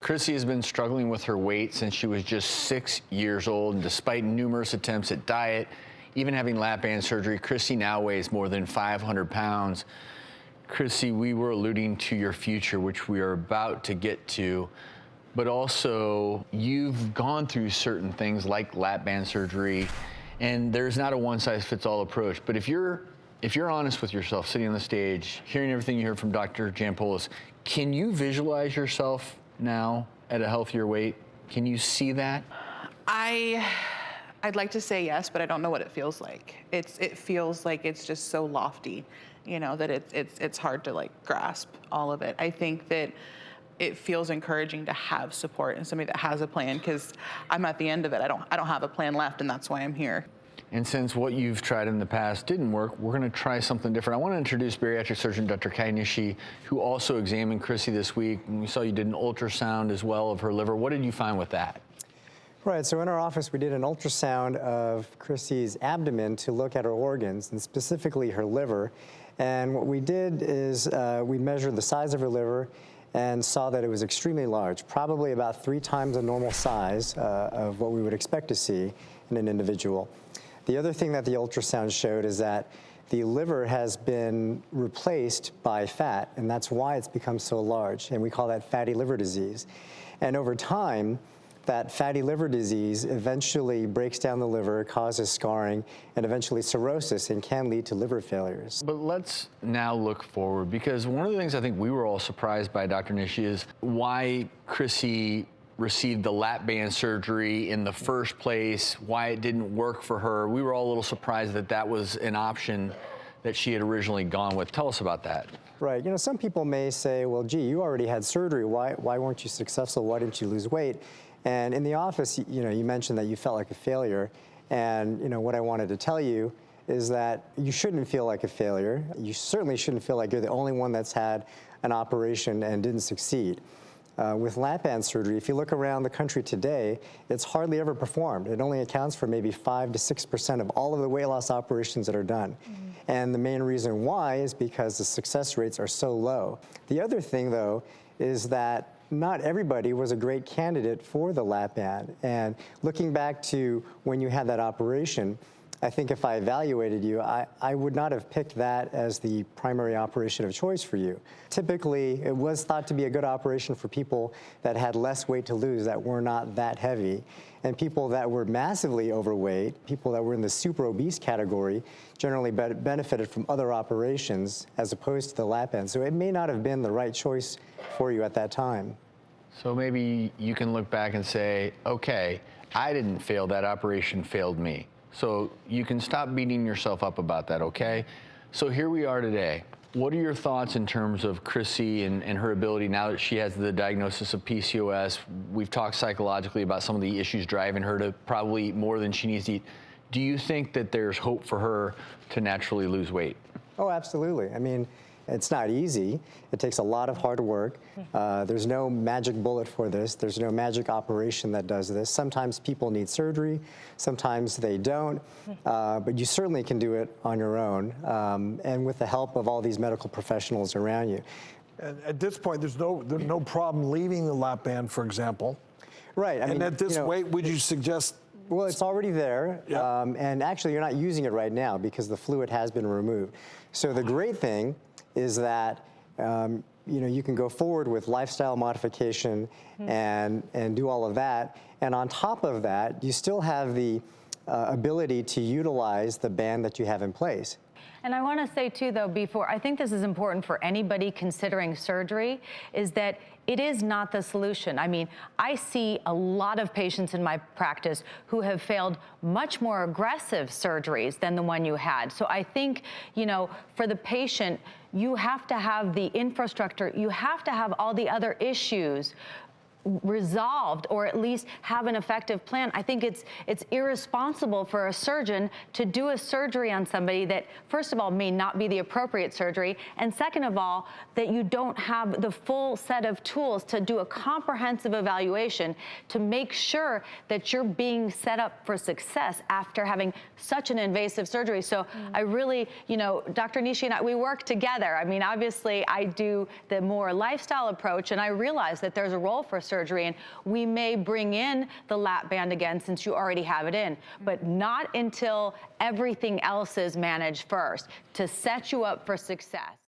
Chrissy has been struggling with her weight since she was just 6 years old, and despite numerous attempts at diet, even having lap band surgery, Chrissy now weighs more than 500 pounds. Chrissy, we were alluding to your future, which we are about to get to, but also you've gone through certain things like lap band surgery, and there's not a one-size-fits-all approach. But if you're honest with yourself, sitting on the stage, hearing everything you heard from Dr. Jampolis, can you visualize yourself now at a healthier weight? Can you see that? I'd like to say yes, but I don't know what it feels like. It feels like it's just so lofty, you know, that it's hard to like grasp all of it. I think that it feels encouraging to have support and somebody that has a plan, because I'm at the end of it. I don't have a plan left, and that's why I'm here. And since what you've tried in the past didn't work, we're going to try something different. I want to introduce bariatric surgeon Dr. Nishi, who also examined Chrissy this week. And we saw you did an ultrasound as well of her liver. What did you find with that? Right, so in our office, we did an ultrasound of Chrissy's abdomen to look at her organs, and specifically her liver. And what we did is we measured the size of her liver and saw that it was extremely large, probably about 3 times the normal size of what we would expect to see in an individual. The other thing that the ultrasound showed is that the liver has been replaced by fat, and that's why it's become so large, and we call that fatty liver disease. And over time, that fatty liver disease eventually breaks down the liver, causes scarring, and eventually cirrhosis, and can lead to liver failures. But let's now look forward, because one of the things I think we were all surprised by, Dr. Nishi, is why Chrissy received the lap band surgery in the first place, why it didn't work for her. We were all a little surprised that that was an option that she had originally gone with. Tell us about that. Right, you know, some people may say, well, gee, you already had surgery. Why weren't you successful? Why didn't you lose weight? And in the office, you know, you mentioned that you felt like a failure. And, you know, what I wanted to tell you is that you shouldn't feel like a failure. You certainly shouldn't feel like you're the only one that's had an operation and didn't succeed. With lap band surgery, if you look around the country today, it's hardly ever performed. It only accounts for maybe 5 to 6% of all of the weight loss operations that are done. And the main reason why is because the success rates are so low. The other thing, though, is that not everybody was a great candidate for the lap band. And looking back to when you had that operation, I think if I evaluated you, I would not have picked that as the primary operation of choice for you. Typically, it was thought to be a good operation for people that had less weight to lose, that were not that heavy. And people that were massively overweight, people that were in the super obese category, generally benefited from other operations as opposed to the lap band. So it may not have been the right choice for you at that time. So maybe you can look back and say, okay, I didn't fail, that operation failed me. So you can stop beating yourself up about that, okay? So here we are today. What are your thoughts in terms of Chrissy and her ability now that she has the diagnosis of PCOS? We've talked psychologically about some of the issues driving her to probably eat more than she needs to eat. Do you think that there's hope for her to naturally lose weight? Oh, absolutely. I mean, it's not easy. It takes a lot of hard work. There's no magic bullet for this. There's no magic operation that does this. Sometimes people need surgery. Sometimes they don't. But you certainly can do it on your own and with the help of all these medical professionals around you. At this point, there's no problem leaving the lap band, for example. Right. And at this weight, would you suggest? Well, it's already there, and actually you're not using it right now because the fluid has been removed. So the great thing is that you know, you can go forward with lifestyle modification and do all of that, and on top of that, you still have the ability to utilize the band that you have in place. And I want to say too, though, before, I think this is important for anybody considering surgery, is that it is not the solution. I mean, I see a lot of patients in my practice who have failed much more aggressive surgeries than the one you had. So I think, you know, for the patient, you have to have the infrastructure, you have to have all the other issues resolved, or at least have an effective plan. I think it's irresponsible for a surgeon to do a surgery on somebody that, first of all, may not be the appropriate surgery, and second of all, that you don't have the full set of tools to do a comprehensive evaluation to make sure that you're being set up for success after having such an invasive surgery. So I really, you know, Dr. Nishi and I, we work together. I mean, obviously I do the more lifestyle approach, and I realize that there's a role for surgery surgery, and we may bring in the lap band again since you already have it in, but not until everything else is managed first to set you up for success.